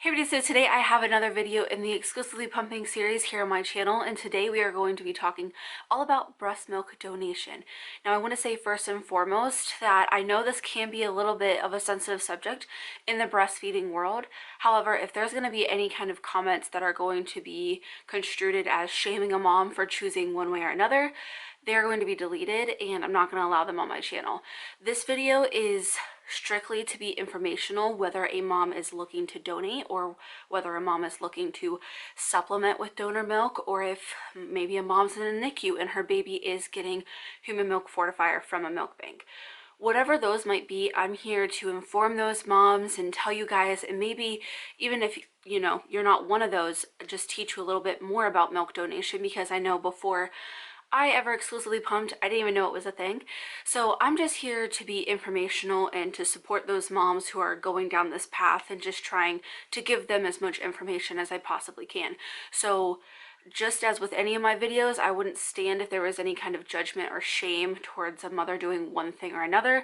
Hey everybody, so today I have another video in the exclusively pumping series here on my channel, and today we are going to be talking all about breast milk donation. Now I want to say first and foremost that I know this can be a little bit of a sensitive subject in the breastfeeding world. However, if there's going to be any kind of comments that are going to be construed as shaming a mom for choosing one way or another, they're going to be deleted and I'm not going to allow them on my channel. This video is strictly to be informational, whether a mom is looking to donate or whether a mom is looking to supplement with donor milk, or if maybe a mom's in a NICU and her baby is getting human milk fortifier from a milk bank. Whatever those might be, I'm here to inform those moms and tell you guys, and maybe even if you're not one of those, just teach you a little bit more about milk donation, because I know before I ever exclusively pumped, I didn't even know it was a thing. So I'm just here to be informational and to support those moms who are going down this path and just trying to give them as much information as I possibly can. So just as with any of my videos, I wouldn't stand if there was any kind of judgment or shame towards a mother doing one thing or another.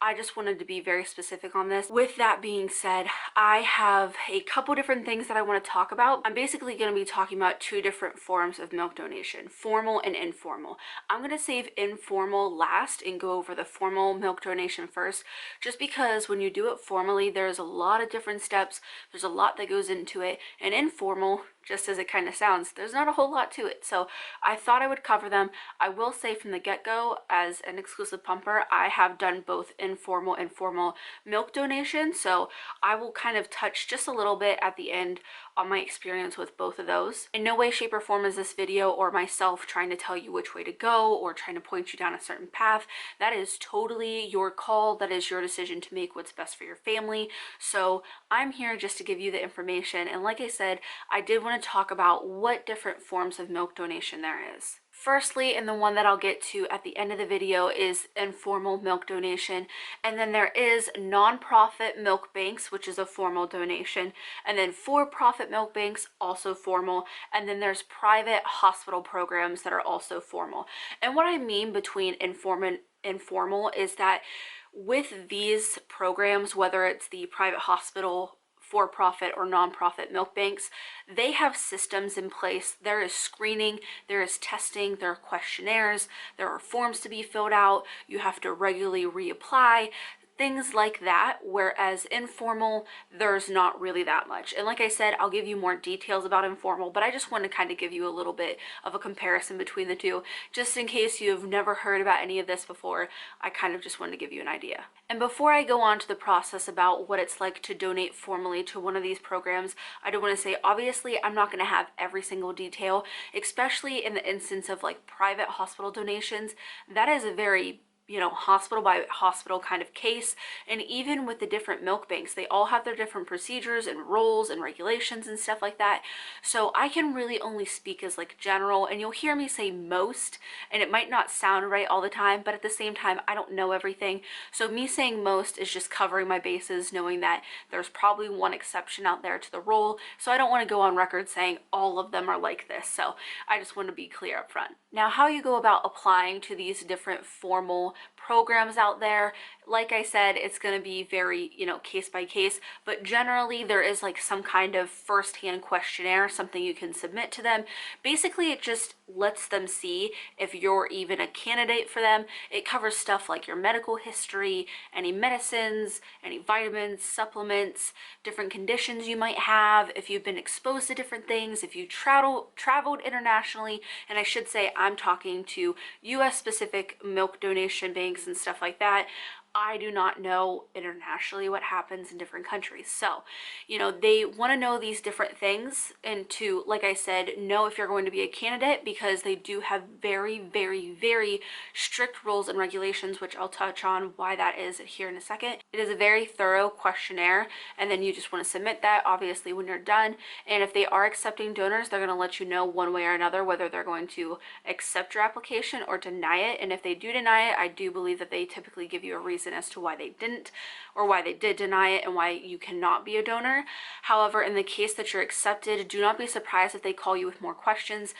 I just wanted to be very specific on this. With that being said, I have a couple different things that I want to talk about. I'm basically going to be talking about two different forms of milk donation, formal and informal. I'm going to save informal last and go over the formal milk donation first, just because when you do it formally, there's a lot of different steps. There's a lot that goes into it, and informal, just as it kind of sounds, there's not a whole lot to it. So I thought I would cover them. I will say from the get-go, as an exclusive pumper, I have done both informal and formal milk donation. So I will kind of touch just a little bit at the end on my experience with both of those. In no way, shape, or form is this video or myself trying to tell you which way to go or trying to point you down a certain path. That is totally your call. That is your decision to make what's best for your family. So I'm here just to give you the information. And like I said, I did want to talk about what different forms of milk donation there is. Firstly, and the one that I'll get to at the end of the video, is informal milk donation. And then there is non-profit milk banks, which is a formal donation. And then for-profit milk banks, also formal. And then there's private hospital programs that are also formal. And what I mean between informal is that with these programs, whether it's the private hospital, for-profit or non-profit milk banks, they have systems in place. There is screening, there is testing, there are questionnaires, there are forms to be filled out, you have to regularly reapply, things like that. Whereas informal, there's not really that much. And like I said, I'll give you more details about informal, but I just want to kind of give you a little bit of a comparison between the two, just in case you've never heard about any of this before. I kind of just wanted to give you an idea. And before I go on to the process about what it's like to donate formally to one of these programs, I do want to say, obviously, I'm not going to have every single detail, especially in the instance of like private hospital donations. That is a very hospital by hospital kind of case. And even with the different milk banks, they all have their different procedures and rules and regulations and stuff like that. So I can really only speak as like general, and you'll hear me say most, and it might not sound right all the time, but at the same time, I don't know everything. So me saying most is just covering my bases, knowing that there's probably one exception out there to the rule. So I don't want to go on record saying all of them are like this. So I just want to be clear up front. Now, how you go about applying to these different formal programs out there, like I said, it's going to be very, case by case, but generally there is like some kind of first-hand questionnaire, something you can submit to them. Basically, it just lets them see if you're even a candidate for them. It covers stuff like your medical history, any medicines, any vitamins, supplements, different conditions you might have, if you've been exposed to different things, if you traveled internationally. And I should say, I'm talking to US specific milk donation banks and stuff like that. I do not know internationally what happens in different countries. So, they want to know these different things, and to, like I said, know if you're going to be a candidate, because they do have very, very, very strict rules and regulations, which I'll touch on why that is here in a second. It is a very thorough questionnaire, and then you just want to submit that, obviously, when you're done. And if they are accepting donors, they're going to let you know one way or another whether they're going to accept your application or deny it. And if they do deny it, I do believe that they typically give you a reason as to why they didn't, or why they did deny it, and why you cannot be a donor. However, in the case that you're accepted, do not be surprised if they call you with more questions.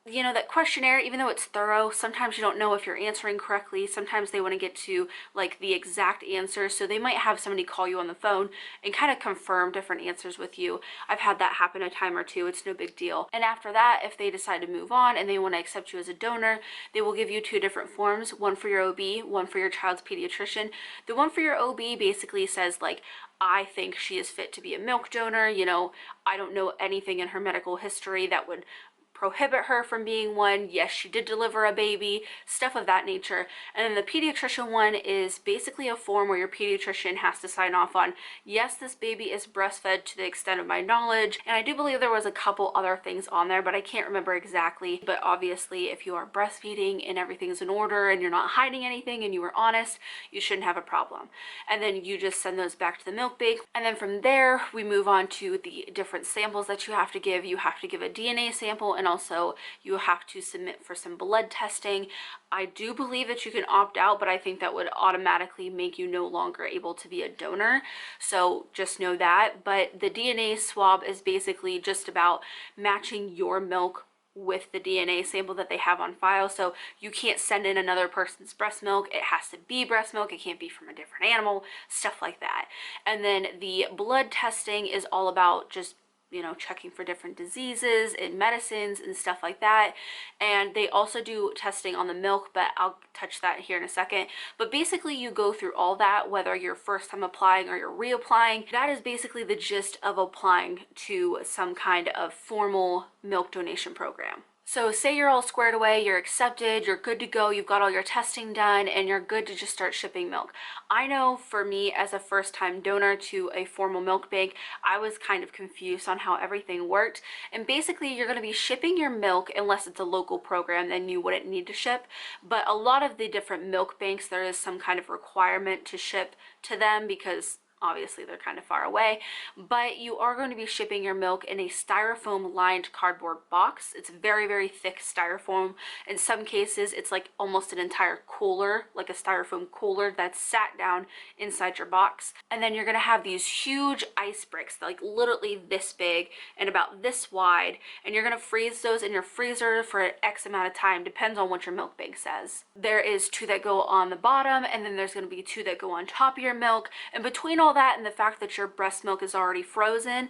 you know, that questionnaire, even though it's thorough, sometimes you don't know if you're answering correctly. Sometimes they want to get to like the exact answer, so they might have somebody call you on the phone and kind of confirm different answers with you. I've had that happen a time or two. It's no big deal. And after that, if they decide to move on and they want to accept you as a donor, they will give you two different forms, one for your OB, one for your child's pediatrician. The one for your OB basically says like, I think she is fit to be a milk donor. You know, I don't know anything in her medical history that would prohibit her from being one. Yes, she did deliver a baby, stuff of that nature. And then the pediatrician one is basically a form where your pediatrician has to sign off on, yes, this baby is breastfed to the extent of my knowledge. And I do believe there was a couple other things on there, but I can't remember exactly. But obviously, if you are breastfeeding and everything's in order and you're not hiding anything and you were honest, you shouldn't have a problem. And then you just send those back to the milk bank. And then from there, we move on to the different samples that you have to give. You have to give a DNA sample, and also you have to submit for some blood testing. I do believe that you can opt out, but I think that would automatically make you no longer able to be a donor. So just know that. But the DNA swab is basically just about matching your milk with the DNA sample that they have on file. So you can't send in another person's breast milk. It has to be breast milk. It can't be from a different animal, stuff like that. And then the blood testing is all about just, you know, checking for different diseases and medicines and stuff like that. And they also do testing on the milk, but I'll touch that here in a second. But basically you go through all that, whether you're first time applying or you're reapplying. That is basically the gist of applying to some kind of formal milk donation program. So say you're all squared away, you're accepted, you're good to go, you've got all your testing done, and you're good to just start shipping milk. I know for me as a first-time donor to a formal milk bank, I was kind of confused on how everything worked. And basically you're going to be shipping your milk, unless it's a local program, then you wouldn't need to ship. But a lot of the different milk banks, there is some kind of requirement to ship to them because obviously they're kind of far away, but you are going to be shipping your milk in a styrofoam lined cardboard box. It's very, very thick styrofoam. In some cases, it's like almost an entire cooler, like a styrofoam cooler that's sat down inside your box. And then you're going to have these huge ice bricks, like literally this big and about this wide. And you're going to freeze those in your freezer for an X amount of time, depends on what your milk bank says. There is two that go on the bottom, and then there's going to be two that go on top of your milk. And between all that and the fact that your breast milk is already frozen,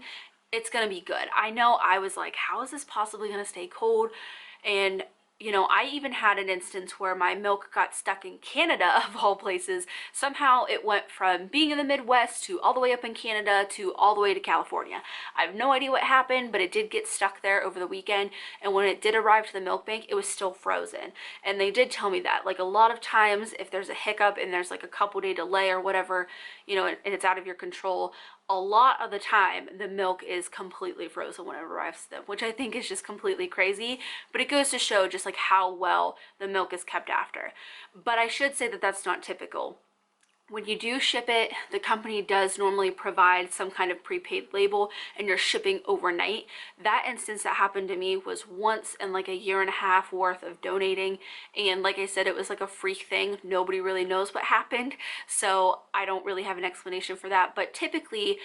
it's gonna be good. I know I was like, how is this possibly gonna stay cold? And you know, I even had an instance where my milk got stuck in Canada, of all places. Somehow it went from being in the Midwest to all the way up in Canada to all the way to California. I have no idea what happened, but it did get stuck there over the weekend. And when it did arrive to the milk bank, it was still frozen. And they did tell me that, like, a lot of times if there's a hiccup and there's like a couple day delay or whatever, you know, and it's out of your control, a lot of the time the milk is completely frozen when it arrives to them, which I think is just completely crazy. But it goes to show just like how well the milk is kept after. But I should say that that's not typical. When you do ship it, the company does normally provide some kind of prepaid label and you're shipping overnight. That instance that happened to me was once in like a year and a half worth of donating. And like I said, it was like a freak thing. Nobody really knows what happened. So I don't really have an explanation for that. But typically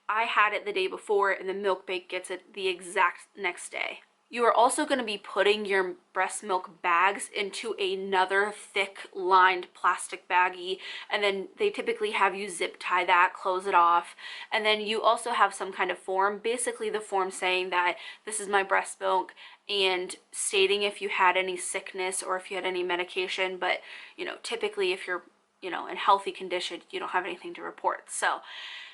I had it the day before and the milk bank gets it the exact next day. You are also going to be putting your breast milk bags into another thick lined plastic baggie, and then they typically have you zip tie that, close it off, and then you also have some kind of form, basically the form saying that this is my breast milk and stating if you had any sickness or if you had any medication. But you know, typically if you're, you know, in healthy condition, you don't have anything to report. So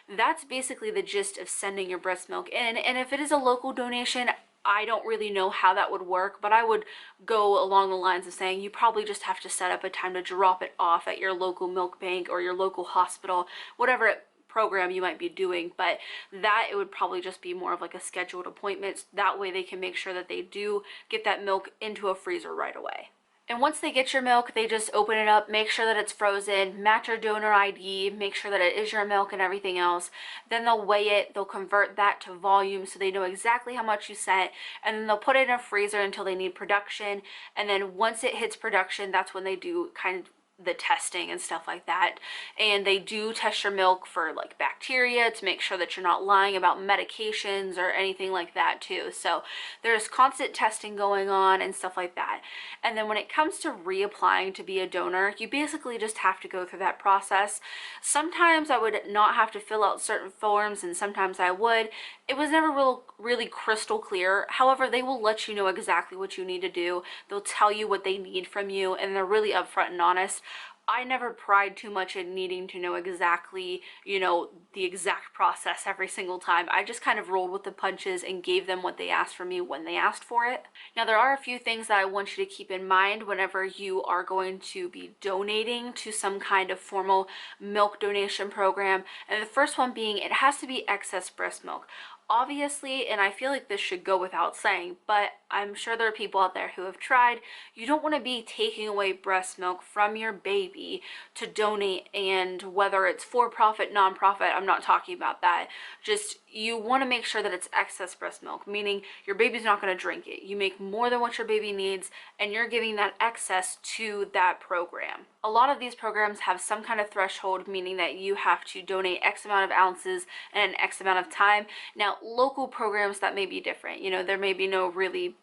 that's basically the gist of sending your breast milk in. And if it is a local donation, I don't really know how that would work, but I would go along the lines of saying you probably just have to set up a time to drop it off at your local milk bank or your local hospital, whatever program you might be doing. But that it would probably just be more of like a scheduled appointment. That way they can make sure that they do get that milk into a freezer right away. And once they get your milk, they just open it up, make sure that it's frozen, match your donor ID, make sure that it is your milk and everything else. Then they'll weigh it, they'll convert that to volume so they know exactly how much you sent, and then they'll put it in a freezer until they need production. And then once it hits production, that's when they do kind of the testing and stuff like that, and they do test your milk for like bacteria to make sure that you're not lying about medications or anything like that too. So there's constant testing going on and stuff like that. And then when it comes to reapplying to be a donor, you basically just have to go through that process. Sometimes I would not have to fill out certain forms, and sometimes I would. It was never really crystal clear. However, they will let you know exactly what you need to do. They'll tell you what they need from you, and they're really upfront and honest. I never pried too much in needing to know exactly, the exact process every single time. I just kind of rolled with the punches and gave them what they asked from me when they asked for it. Now, there are a few things that I want you to keep in mind whenever you are going to be donating to some kind of formal milk donation program. And the first one being, it has to be excess breast milk. Obviously, and I feel like this should go without saying, but I'm sure there are people out there who have tried, you don't want to be taking away breast milk from your baby to donate, and whether it's for profit, non-profit, I'm not talking about that. Just, you want to make sure that it's excess breast milk, meaning your baby's not going to drink it. You make more than what your baby needs, and you're giving that excess to that program. A lot of these programs have some kind of threshold, meaning that you have to donate X amount of ounces and an X amount of time. Now, local programs, that may be different. There may be no really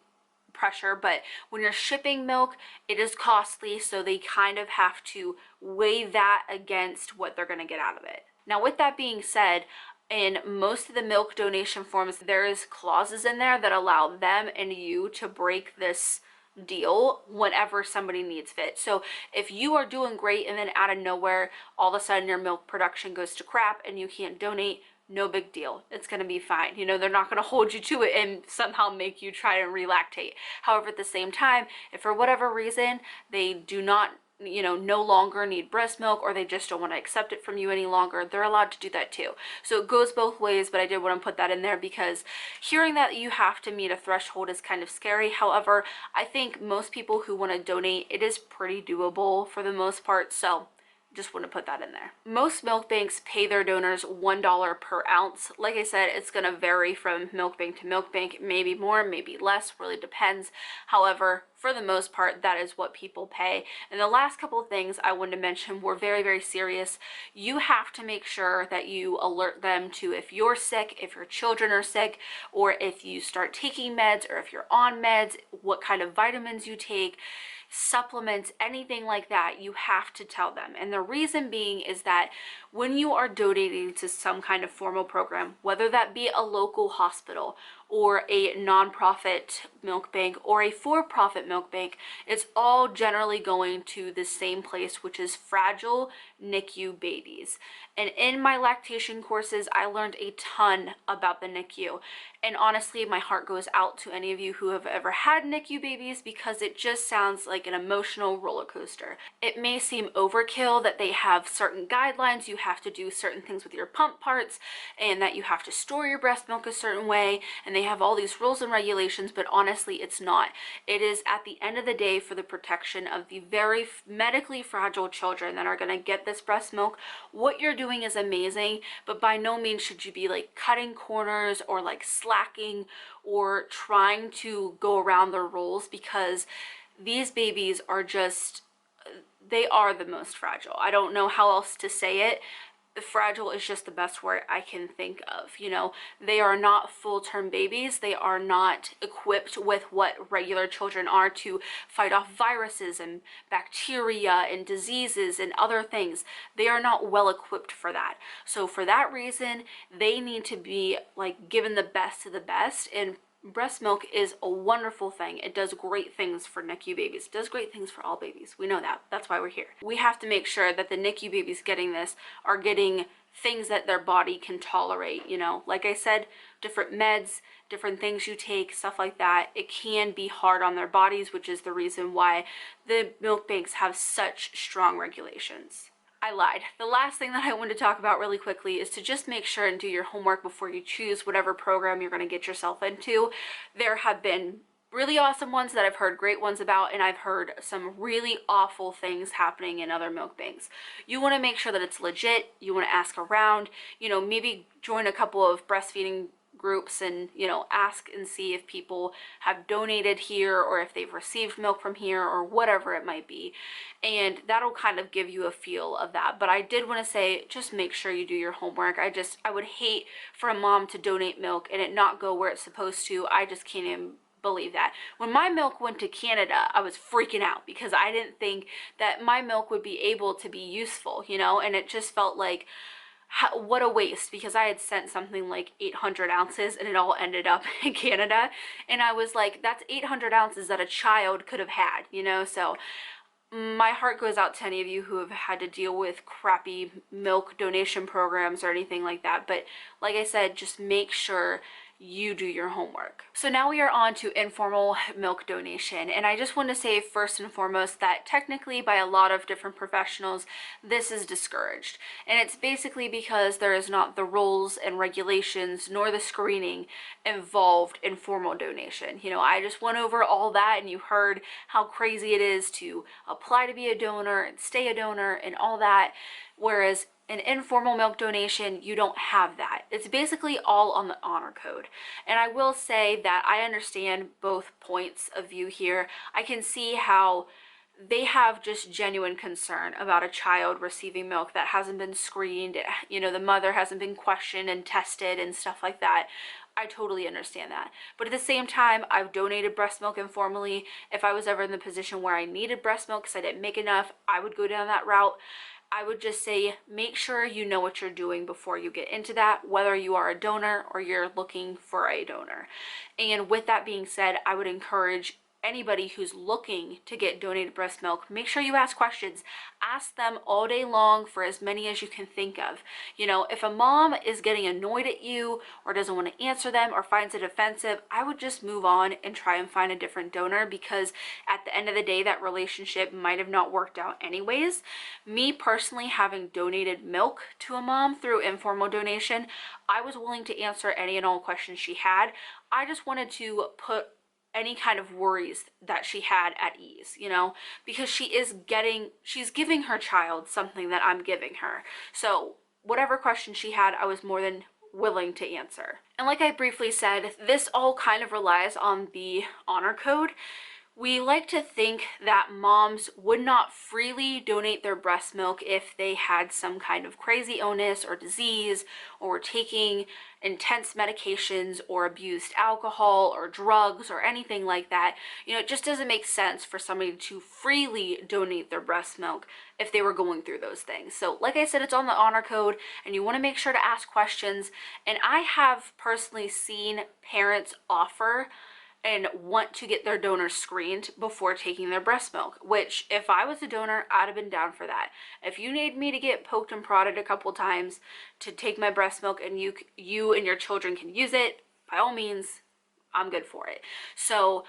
pressure, but when you're shipping milk, it is costly, so they kind of have to weigh that against what they're going to get out of it. Now, with that being said, in most of the milk donation forms, there is clauses in there that allow them and you to break this deal whenever somebody needs fit. So if you are doing great and then out of nowhere, all of a sudden your milk production goes to crap and you can't donate, no big deal. It's going to be fine. They're not going to hold you to it and somehow make you try to relactate. However, at the same time, if for whatever reason they do not no longer need breast milk, or they just don't want to accept it from you any longer, they're allowed to do that too. So it goes both ways, but I did want to put that in there because hearing that you have to meet a threshold is kind of scary. However, I think most people who want to donate, it is pretty doable for the most part. So just want to put that in there. Most milk banks pay their donors $1 per ounce. Like I said, it's going to vary from milk bank to milk bank, maybe more, maybe less, really depends. However, for the most part, that is what people pay. And the last couple of things I wanted to mention were very, very serious. You have to make sure that you alert them to if you're sick, if your children are sick, or if you start taking meds, or if you're on meds, what kind of vitamins you take, supplements, anything like that, you have to tell them. And the reason being is that when you are donating to some kind of formal program, whether that be a local hospital or a nonprofit milk bank or a for-profit milk bank, it's all generally going to the same place, which is fragile NICU babies. And in my lactation courses, I learned a ton about the NICU. And honestly, my heart goes out to any of you who have ever had NICU babies, because it just sounds like an emotional roller coaster. It may seem overkill that they have certain guidelines, you have to do certain things with your pump parts, and that you have to store your breast milk a certain way, and they have all these rules and regulations, but honestly, it's not. It is at the end of the day for the protection of the very medically fragile children that are going to get this breast milk. What you're doing is amazing, but by no means should you be like cutting corners or like slacking or trying to go around the rules, because these babies are just, they are the most fragile. I don't know how else to say it. Fragile is just the best word I can think of. They are not full-term babies. They are not equipped with what regular children are to fight off viruses and bacteria and diseases and other things. They are not well equipped for that. So for that reason, they need to be like given the best of the best. And breast milk is a wonderful thing. It does great things for NICU babies. It does great things for all babies. We know that. That's why we're here. We have to make sure that the NICU babies getting this are getting things that their body can tolerate. Like I said, different meds, different things you take, stuff like that. It can be hard on their bodies, which is the reason why the milk banks have such strong regulations. I lied. The last thing that I want to talk about really quickly is to just make sure and do your homework before you choose whatever program you're going to get yourself into. There have been really awesome ones that I've heard great ones about, and I've heard some really awful things happening in other milk banks. You want to make sure that it's legit. You want to ask around, maybe join a couple of breastfeeding groups and, you know, ask and see if people have donated here or if they've received milk from here or whatever it might be. And that'll kind of give you a feel of that. But I did want to say, just make sure you do your homework. I would hate for a mom to donate milk and it not go where it's supposed to. I just can't even believe that. When my milk went to Canada, I was freaking out because I didn't think that my milk would be able to be useful, you know, and it just felt like, what a waste, because I had sent something like 800 ounces and it all ended up in Canada. And I was like, that's 800 ounces that a child could have had, you know? So my heart goes out to any of you who have had to deal with crappy milk donation programs or anything like that. But like I said, just make sure you do your homework. So now we are on to informal milk donation. And I just want to say first and foremost that technically by a lot of different professionals, this is discouraged. And it's basically because there is not the rules and regulations nor the screening involved in formal donation. You know, I just went over all that and you heard how crazy it is to apply to be a donor and stay a donor and all that. Whereas an informal milk donation, you don't have that. It's basically all on the honor code. And I will say that I understand both points of view here. I can see how they have just genuine concern about a child receiving milk that hasn't been screened, you know, the mother hasn't been questioned and tested and stuff like that. I totally understand that. But at the same time, I've donated breast milk informally. If I was ever in the position where I needed breast milk because I didn't make enough, I would go down that route. I would just say make sure you know what you're doing before you get into that, whether you are a donor or you're looking for a donor. And with that being said, I would encourage anybody who's looking to get donated breast milk, make sure you ask questions. Ask them all day long for as many as you can think of. You know, if a mom is getting annoyed at you or doesn't want to answer them or finds it offensive, I would just move on and try and find a different donor, because at the end of the day, that relationship might have not worked out anyways. Me personally, having donated milk to a mom through informal donation, I was willing to answer any and all questions she had. I just wanted to put any kind of worries that she had at ease, you know, because she's giving her child something that I'm giving her. So whatever question she had, I was more than willing to answer. And like I briefly said, this all kind of relies on the honor code. We like to think that moms would not freely donate their breast milk if they had some kind of crazy illness or disease, or were taking intense medications or abused alcohol or drugs or anything like that. You know, it just doesn't make sense for somebody to freely donate their breast milk if they were going through those things. So like I said, it's on the honor code and you want to make sure to ask questions. And I have personally seen parents offer and want to get their donors screened before taking their breast milk, which if I was a donor, I'd have been down for that. If you need me to get poked and prodded a couple times to take my breast milk and you and your children can use it, by all means, I'm good for it. So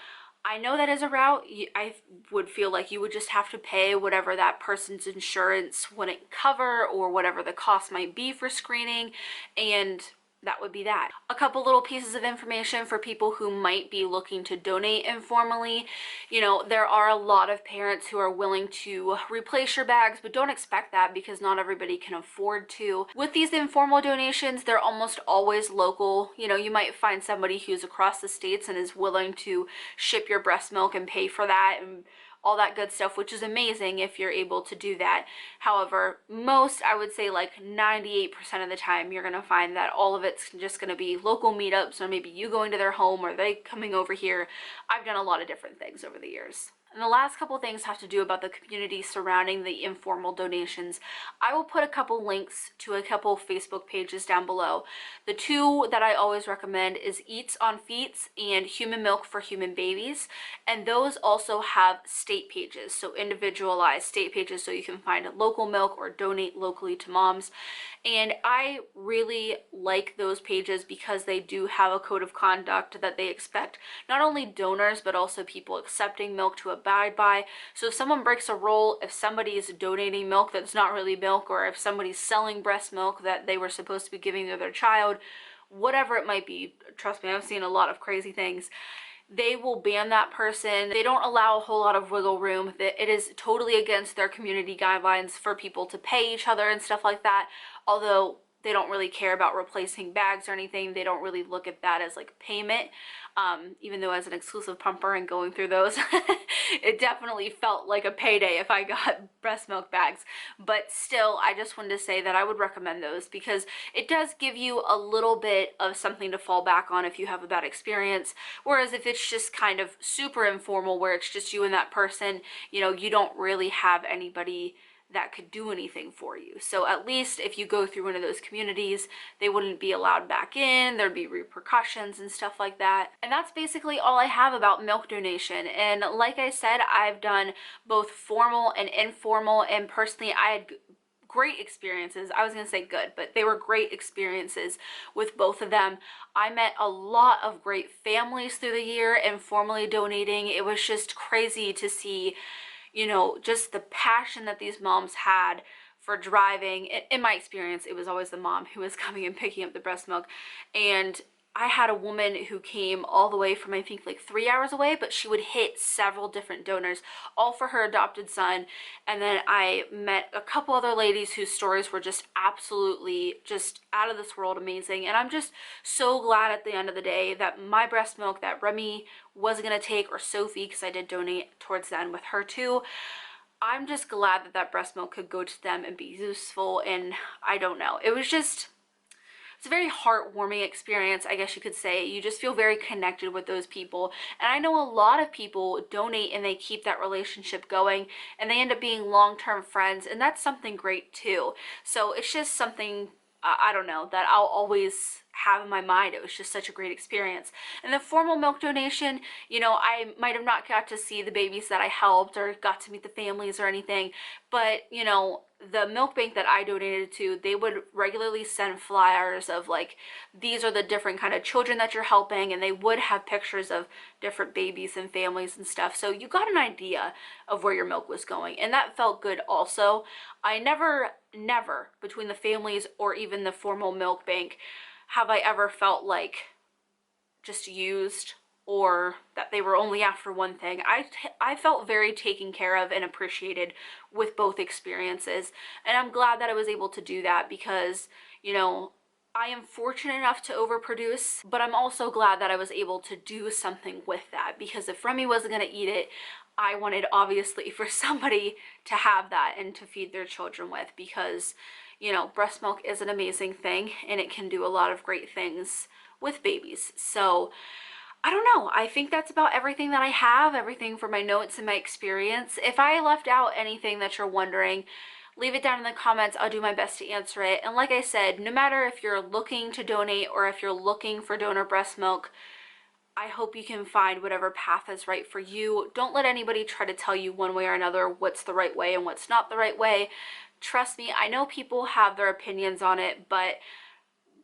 I know that as a route, I would feel like you would just have to pay whatever that person's insurance wouldn't cover or whatever the cost might be for screening, and that would be that. A couple little pieces of information for people who might be looking to donate informally. You know, there are a lot of parents who are willing to replace your bags, but don't expect that because not everybody can afford to. With these informal donations, they're almost always local. You know, you might find somebody who's across the states and is willing to ship your breast milk and pay for that and all that good stuff, which is amazing if you're able to do that. However, most, I would say like 98% of the time, you're gonna find that all of it's just gonna be local meetups, or maybe you going to their home or they coming over here. I've done a lot of different things over the years. And the last couple things have to do about the community surrounding the informal donations. I will put a couple links to a couple Facebook pages down below. The two that I always recommend is Eats on Feets and Human Milk for Human Babies. And those also have state pages, so individualized state pages, so you can find local milk or donate locally to moms. And I really like those pages because they do have a code of conduct that they expect not only donors but also people accepting milk to abide by. So if someone breaks a rule, if somebody is donating milk that's not really milk, or if somebody's selling breast milk that they were supposed to be giving to their child, whatever it might be, trust me, I've seen a lot of crazy things, they will ban that person. They don't allow a whole lot of wiggle room. It is totally against their community guidelines for people to pay each other and stuff like that. Although they don't really care about replacing bags or anything. They don't really look at that as like payment. Even though as an exclusive pumper and going through those, it definitely felt like a payday if I got breast milk bags. But still, I just wanted to say that I would recommend those because it does give you a little bit of something to fall back on if you have a bad experience. Whereas if it's just kind of super informal where it's just you and that person, you know, you don't really have anybody that could do anything for you. So at least if you go through one of those communities, they wouldn't be allowed back in, there'd be repercussions and stuff like that. And that's basically all I have about milk donation. And like I said, I've done both formal and informal, and personally I had great experiences. I was gonna say good, but they were great experiences with both of them. I met a lot of great families through the year informally donating. It was just crazy to see, you know, just the passion that these moms had for driving. In my experience, it was always the mom who was coming and picking up the breast milk. And I had a woman who came all the way from, I think, like 3 hours away, but she would hit several different donors, all for her adopted son. And then I met a couple other ladies whose stories were just absolutely just out of this world amazing. And I'm just so glad at the end of the day that my breast milk that Remy was going to take, or Sophie, because I did donate towards the end with her too, I'm just glad that that breast milk could go to them and be useful. And I don't know, it was just, it's a very heartwarming experience, I guess you could say. You just feel very connected with those people. And I know a lot of people donate and they keep that relationship going and they end up being long-term friends, and that's something great too. So it's just something, I don't know, that I'll always have in my mind. It was just such a great experience. And the formal milk donation, you know, I might have not got to see the babies that I helped or got to meet the families or anything, but you know, the milk bank that I donated to, they would regularly send flyers of like, these are the different kind of children that you're helping, and they would have pictures of different babies and families and stuff, so you got an idea of where your milk was going, and that felt good also. I never between the families or even the formal milk bank have I ever felt like just used, or that they were only after one thing. I felt very taken care of and appreciated with both experiences, and I'm glad that I was able to do that because, you know, I am fortunate enough to overproduce, but I'm also glad that I was able to do something with that, because if Remy wasn't going to eat it, I wanted obviously for somebody to have that and to feed their children with, because, you know, breast milk is an amazing thing and it can do a lot of great things with babies. So I don't know, I think that's about everything that I have, everything for my notes and my experience. If I left out anything that you're wondering, leave it down in the comments. I'll do my best to answer it. And like I said, no matter if you're looking to donate or if you're looking for donor breast milk, I hope you can find whatever path is right for you. Don't let anybody try to tell you one way or another what's the right way and what's not the right way. Trust me, I know people have their opinions on it, but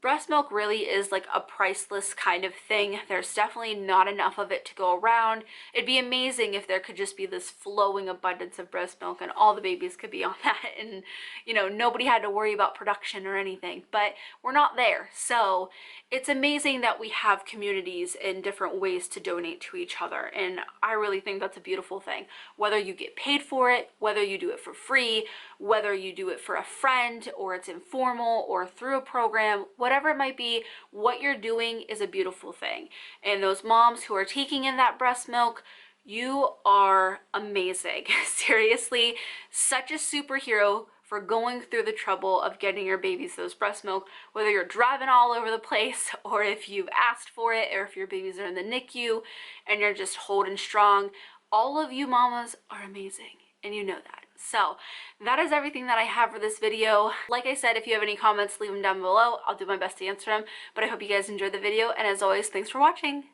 breast milk really is like a priceless kind of thing. There's definitely not enough of it to go around. It'd be amazing if there could just be this flowing abundance of breast milk and all the babies could be on that, and you know, nobody had to worry about production or anything, but we're not there. So it's amazing that we have communities in different ways to donate to each other, and I really think that's a beautiful thing. Whether you get paid for it, whether you do it for free, whether you do it for a friend, or it's informal or through a program, whatever it might be, what you're doing is a beautiful thing. And those moms who are taking in that breast milk, you are amazing. Seriously, such a superhero for going through the trouble of getting your babies those breast milk, whether you're driving all over the place or if you've asked for it, or if your babies are in the NICU and you're just holding strong. All of you mamas are amazing, and you know that. So that is everything that I have for this video. Like I said, if you have any comments, leave them down below. I'll do my best to answer them, but I hope you guys enjoyed the video, and as always, thanks for watching.